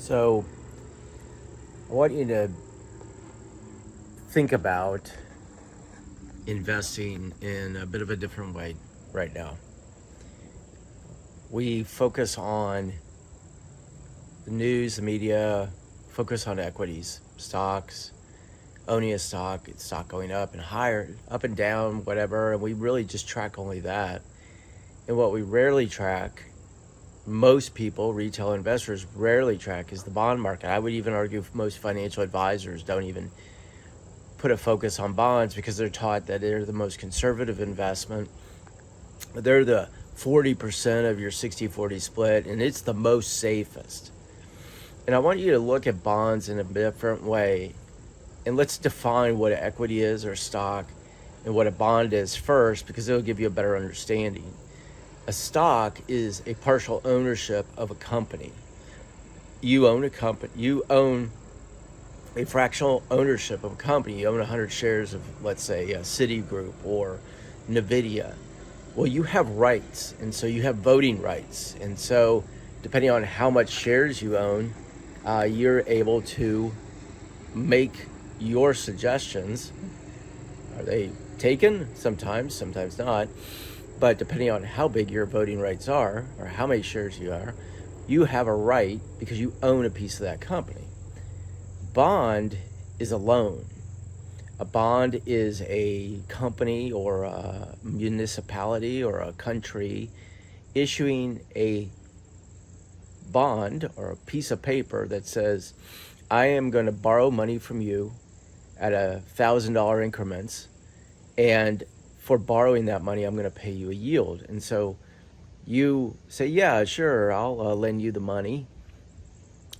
So I want you to think about investing in a bit of a different way right now. We focus on the news, the media, focus on equities, stocks, owning a stock, it's stock going up and higher, up and down, whatever, and we really just track only that. And what we rarely track, most people, retail investors, rarely track is the bond market. I would even argue most financial advisors don't even put a focus on bonds because they're taught that they're the most conservative investment. They're the 40% of your 60-40 split, and it's the most safest. And I want you to look at bonds in a different way. And let's define what an equity is or stock and what a bond is first, because it'll give you a better understanding. A stock is a partial ownership of a company. You own a company, you own a fractional ownership of a company. You own 100 shares of, let's say, Citigroup or NVIDIA. Well, you have rights, and so you have voting rights. And so depending on how much shares you own, you're able to make your suggestions. Are they taken? Sometimes, sometimes not. But depending on how big your voting rights are or how many shares you have a right because you own a piece of that company. Bond is a loan. A bond is a company or a municipality or a country issuing a bond or a piece of paper that says, I am going to borrow money from you at $1,000 increments, and for borrowing that money, I'm going to pay you a yield. And so you say, yeah, sure, I'll lend you the money.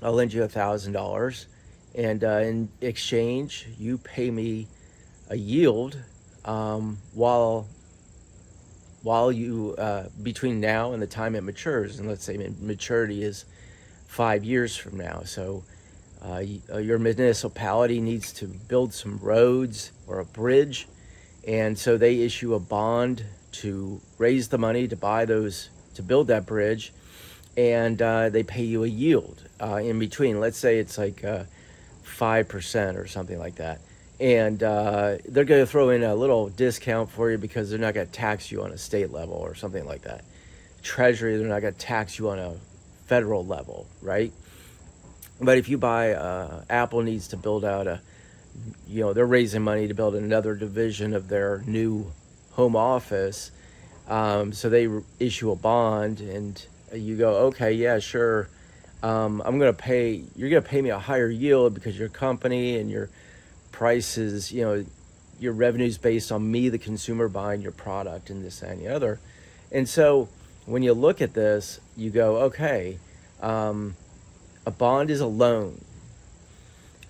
I'll lend you $1,000. And in exchange, you pay me a yield while you, between now and the time it matures. And let's say maturity is 5 years from now. So your municipality needs to build some roads or a bridge. And so they issue a bond to raise the money to buy those, to build that bridge. And they pay you a yield in between. Let's say it's like 5% or something like that. And they're going to throw in a little discount for you because they're not going to tax you on a state level or something like that. Treasury, they're not going to tax you on a federal level, right? But if you buy, Apple needs to build out they're raising money to build another division of their new home office. So they issue a bond, and you go, okay, yeah, sure. you're going to pay me a higher yield because your company and your prices, your revenue's based on me, the consumer, buying your product and this, that, and the other. And so when you look at this, you go, okay, a bond is a loan.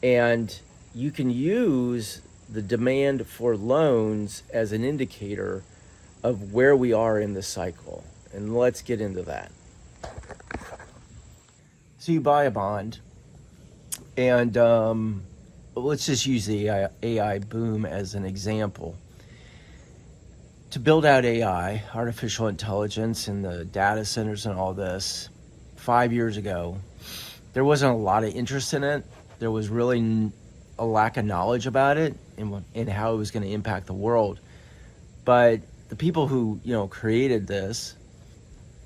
And you can use the demand for loans as an indicator of where we are in the cycle. And let's get into that. So you buy a bond, and let's just use the AI boom as an example. To build out AI, artificial intelligence, and the data centers and all this, 5 years ago, there wasn't a lot of interest in it. There was really a lack of knowledge about it and how it was going to impact the world. But the people who, created this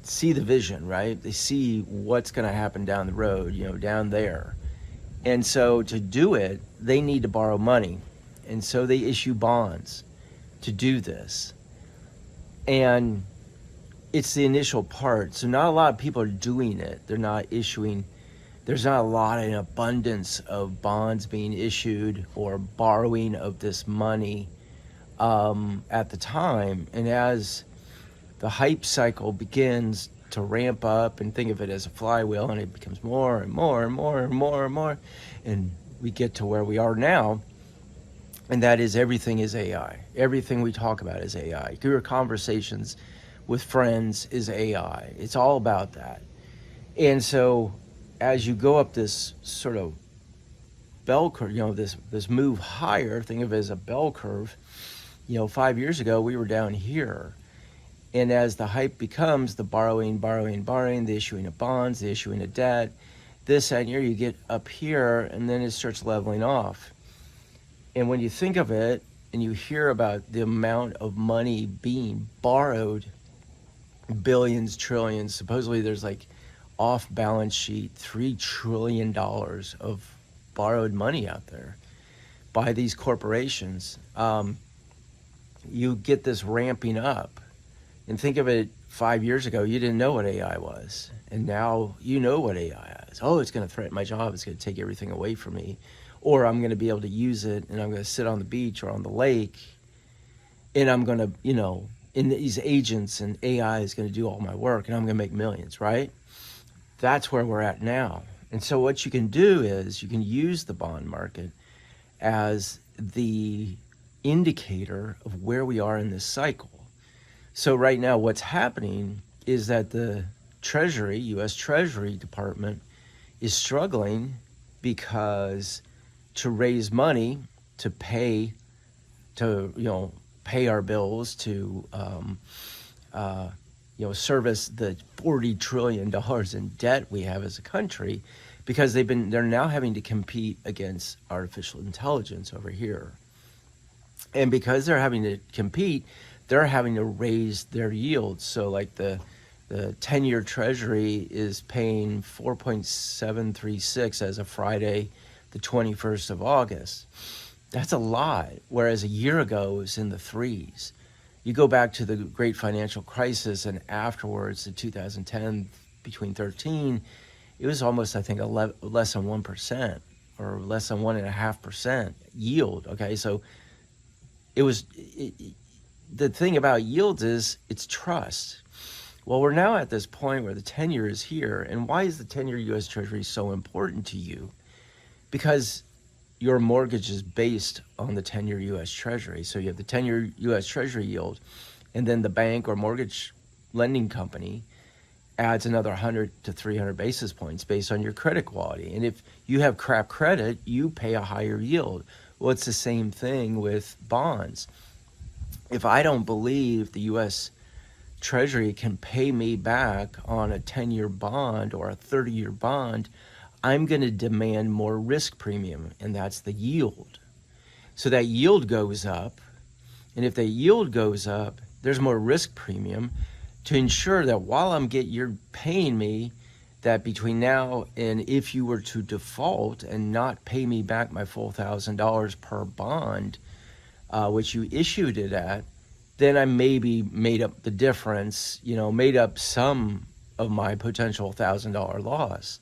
see the vision, right? They see what's going to happen down the road, down there. And so to do it, they need to borrow money. And so they issue bonds to do this. And it's the initial part. So not a lot of people are doing it. They're not issuing. There's not a lot in abundance of bonds being issued or borrowing of this money at the time. And as the hype cycle begins to ramp up, and think of it as a flywheel, and it becomes more and more and more and more and more, and we get to where we are now, and that is everything is AI. Everything we talk about is AI. Your conversations with friends is AI. It's all about that. And so as you go up this sort of bell curve, this move higher, think of it as a bell curve. 5 years ago, we were down here. And as the hype becomes the borrowing, the issuing of bonds, the issuing of debt, this, that, and here, you get up here, and then it starts leveling off. And when you think of it, and you hear about the amount of money being borrowed, billions, trillions, supposedly there's like off balance sheet $3 trillion of borrowed money out there by these corporations. You get this ramping up. And think of it, 5 years ago, you didn't know what AI was. And now you know what AI is. Oh, it's going to threaten my job. It's going to take everything away from me. Or I'm going to be able to use it, and I'm going to sit on the beach or on the lake, and I'm going to, in these agents, and AI is going to do all my work, and I'm going to make millions, right? That's where we're at now. And so what you can do is you can use the bond market as the indicator of where we are in this cycle. So right now what's happening is that the Treasury, U.S. Treasury Department, is struggling because to raise money to pay our bills, to service the $40 trillion in debt we have as a country, because they're now having to compete against artificial intelligence over here. And because they're having to compete, they're having to raise their yields. So like the 10-year Treasury is paying 4.736 as of Friday, the 21st of August. That's a lot, whereas a year ago it was in the threes. You go back to the great financial crisis, and afterwards, in 2010, between 13, it was almost, I think, less than 1% or less than 1.5% yield. Okay, so the thing about yields is it's trust. Well, we're now at this point where the 10-year is here. And why is the 10-year U.S. Treasury so important to you? Because your mortgage is based on the 10-year U.S. Treasury. So you have the 10-year U.S. Treasury yield, and then the bank or mortgage lending company adds another 100 to 300 basis points based on your credit quality. And if you have crap credit, you pay a higher yield. Well, it's the same thing with bonds. If I don't believe the U.S. Treasury can pay me back on a 10-year bond or a 30-year bond, I'm going to demand more risk premium, and that's the yield. So that yield goes up, and if the yield goes up, there's more risk premium to ensure that while you're paying me, that between now and if you were to default and not pay me back my full $1,000 per bond, which you issued it at, then I maybe made up the difference, made up some of my potential $1,000 loss.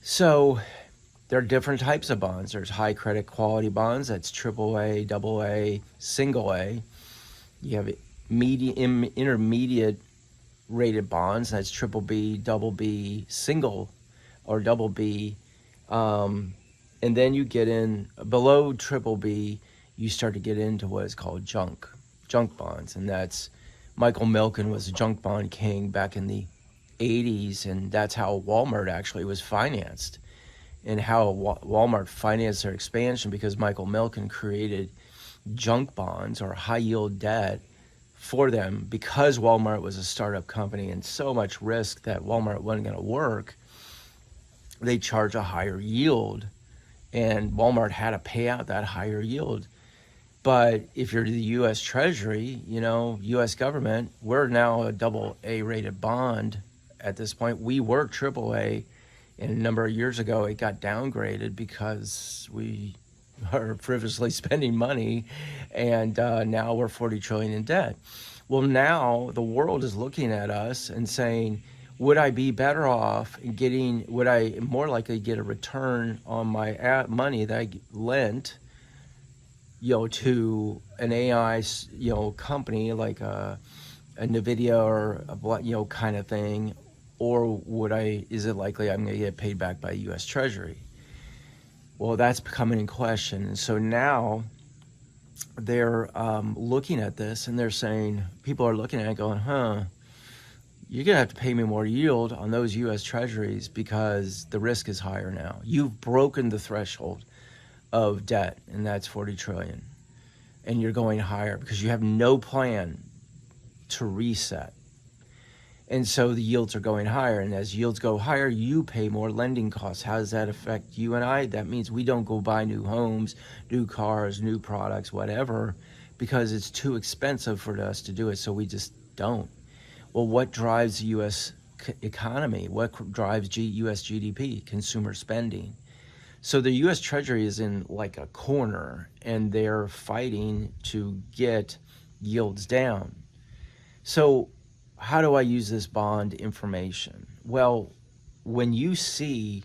So there are different types of bonds. There's high credit quality bonds, that's AAA, AA, single A. You have intermediate rated bonds, that's triple B, double B, single or double B. And then you get in below triple B, you start to get into what is called junk bonds. And that's Michael Milken was a junk bond king back in the 80s, and that's how Walmart actually was financed, and how Walmart financed their expansion, because Michael Milken created junk bonds or high yield debt for them, because Walmart was a startup company and so much risk that Walmart wasn't going to work. They charge a higher yield, and Walmart had to pay out that higher yield. But if you're the U.S. Treasury, U.S. government, we're now a double A rated bond at this point. We were triple A, and a number of years ago it got downgraded because we are frivolously spending money, and now we're 40 trillion in debt. Well, now the world is looking at us and saying, would I be better off would I more likely get a return on my money that I lent, to an AI, company like a NVIDIA or a kind of thing, or is it likely I'm going to get paid back by U.S. Treasury? Well, that's becoming in question. And so now they're looking at this, and they're saying, people are looking at it going, you're going to have to pay me more yield on those U.S. Treasuries because the risk is higher now. You've broken the threshold of debt, and that's 40 trillion. And you're going higher because you have no plan to reset. And so the yields are going higher. And as yields go higher, you pay more lending costs. How does that affect you and I? That means we don't go buy new homes, new cars, new products, whatever, because it's too expensive for us to do it. So we just don't. Well, what drives the U.S. economy? What drives U.S. GDP? Consumer spending. So the U.S. Treasury is in like a corner, and they're fighting to get yields down. So how do I use this bond information? Well, when you see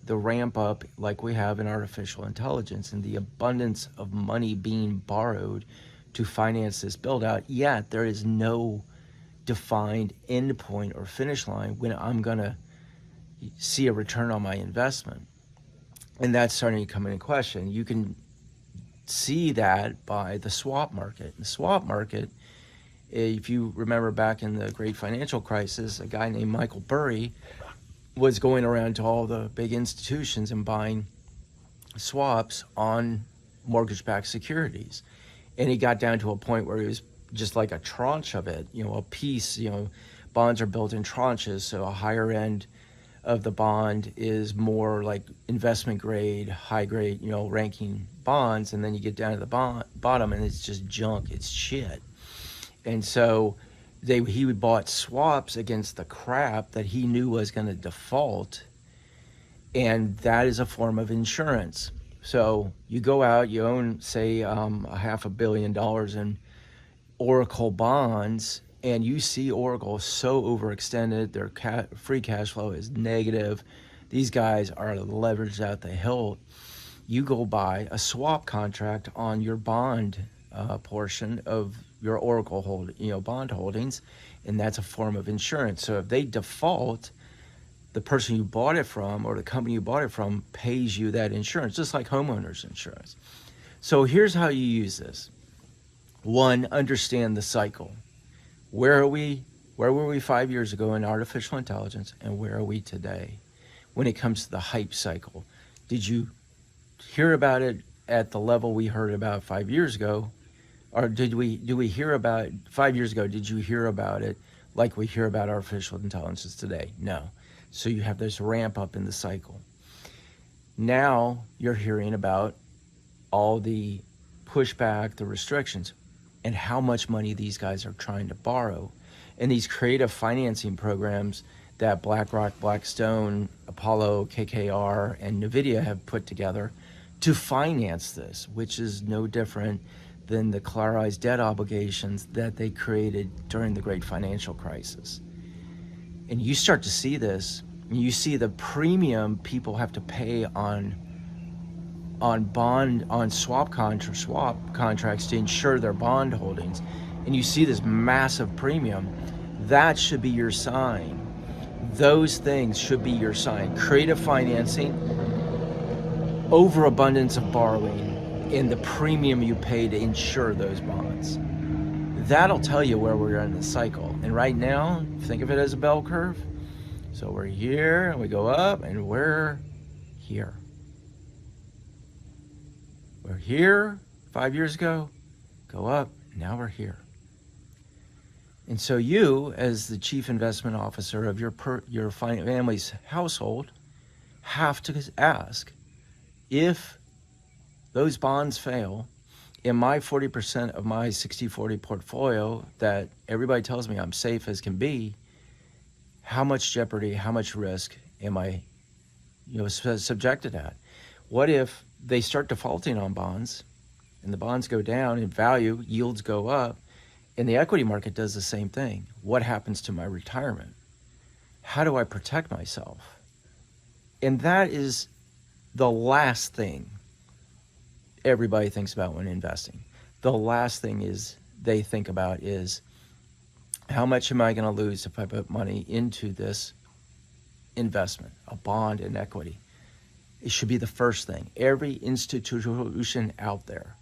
the ramp up like we have in artificial intelligence and the abundance of money being borrowed to finance this build out, yet there is no defined endpoint or finish line when I'm gonna see a return on my investment. And that's starting to come into question. You can see that by the swap market. The swap market, if you remember back in the great financial crisis, a guy named Michael Burry was going around to all the big institutions and buying swaps on mortgage-backed securities. And he got down to a point where he was just like a tranche of it, a piece, bonds are built in tranches. So a higher end of the bond is more like investment grade, high grade, ranking bonds. And then you get down to the bottom and it's just junk, it's shit. And so he bought swaps against the crap that he knew was going to default. And that is a form of insurance. So you go out, you own, say, $500 million in Oracle bonds, and you see Oracle so overextended, their free cash flow is negative. These guys are leveraged out the hilt. You go buy a swap contract on your bond portion of your Oracle bond holdings, and that's a form of insurance. So if they default, the person you bought it from or the company you bought it from pays you that insurance, just like homeowners insurance. So here's how you use this. One, understand the cycle. Where were we 5 years ago in artificial intelligence, and where are we today when it comes to the hype cycle? Did you hear about it at the level we heard about 5 years ago? Or do we hear about 5 years ago? Did you hear about it like we hear about artificial intelligence today? No. So you have this ramp up in the cycle. Now you're hearing about all the pushback, the restrictions, and how much money these guys are trying to borrow. And these creative financing programs that BlackRock, Blackstone, Apollo, KKR, and NVIDIA have put together to finance this, which is no different than the collateralized debt obligations that they created during the great financial crisis. And you start to see this, and you see the premium people have to pay on swap contracts to insure their bond holdings, and you see this massive premium. That should be your sign. Those things should be your sign. Creative financing, overabundance of borrowing, and the premium you pay to insure those bonds. That'll tell you where we're in the cycle. And right now, think of it as a bell curve. So we're here, and we go up, and we're here. We're here 5 years ago, go up, now we're here. And so you, as the chief investment officer of your family's household, have to ask, if those bonds fail, in my 40% of my 60-40 portfolio that everybody tells me I'm safe as can be, how much jeopardy, how much risk am I subjected at? What if they start defaulting on bonds and the bonds go down in value, yields go up, and the equity market does the same thing? What happens to my retirement? How do I protect myself? And that is the last thing everybody thinks about when investing. The last thing they think about is, how much am I going to lose if I put money into this investment, a bond and equity? It should be the first thing. Every institution out there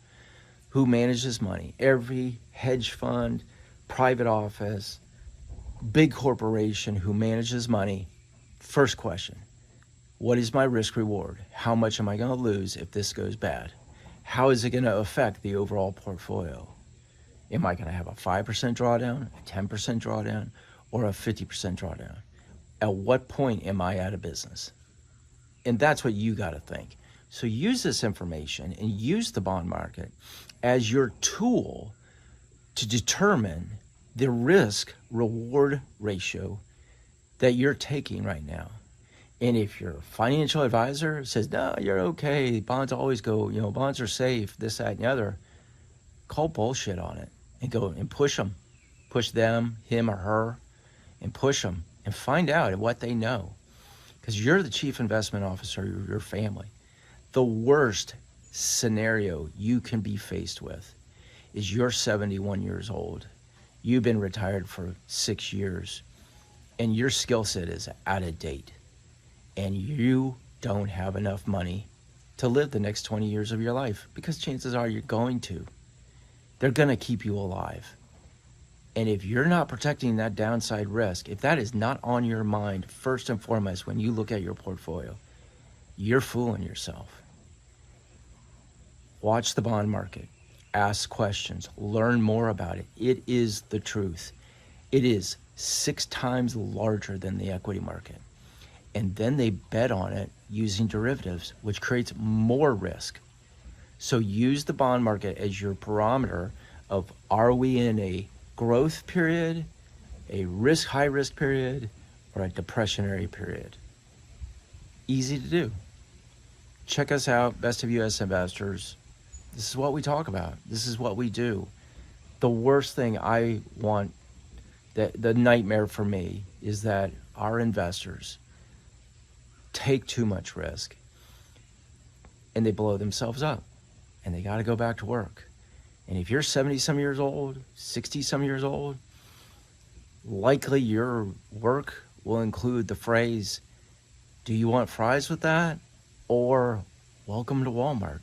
who manages money, every hedge fund, private office, big corporation who manages money, first question, what is my risk reward? How much am I going to lose if this goes bad? How is it going to affect the overall portfolio? Am I going to have a 5% drawdown, a 10% drawdown, or a 50% drawdown? At what point am I out of business? And that's what you got to think. So use this information and use the bond market as your tool to determine the risk reward ratio that you're taking right now. And if your financial advisor says, no, you're okay, bonds always go, bonds are safe, this, that, and the other, call bullshit on it and go and push them. Push them, him or her, and push them and find out what they know. Because you're the chief investment officer of your family. The worst scenario you can be faced with is you're 71 years old. You've been retired for 6 years and your skill set is out of date and you don't have enough money to live the next 20 years of your life, because chances are you're going to. They're going to keep you alive. And if you're not protecting that downside risk, if that is not on your mind first and foremost when you look at your portfolio, you're fooling yourself. Watch the bond market. Ask questions. Learn more about it. It is the truth. It is 6 times larger than the equity market. And then they bet on it using derivatives, which creates more risk. So use the bond market as your barometer of, are we in a growth period, a high risk period, or a depressionary period? Easy to do. Check us out, Best of US Investors. This is what we talk about. This is what we do. The worst thing I want, the nightmare for me, is that our investors take too much risk and they blow themselves up and they got to go back to work. And if you're 70 some years old, 60 some years old, likely your work will include the phrase, do you want fries with that? Or welcome to Walmart.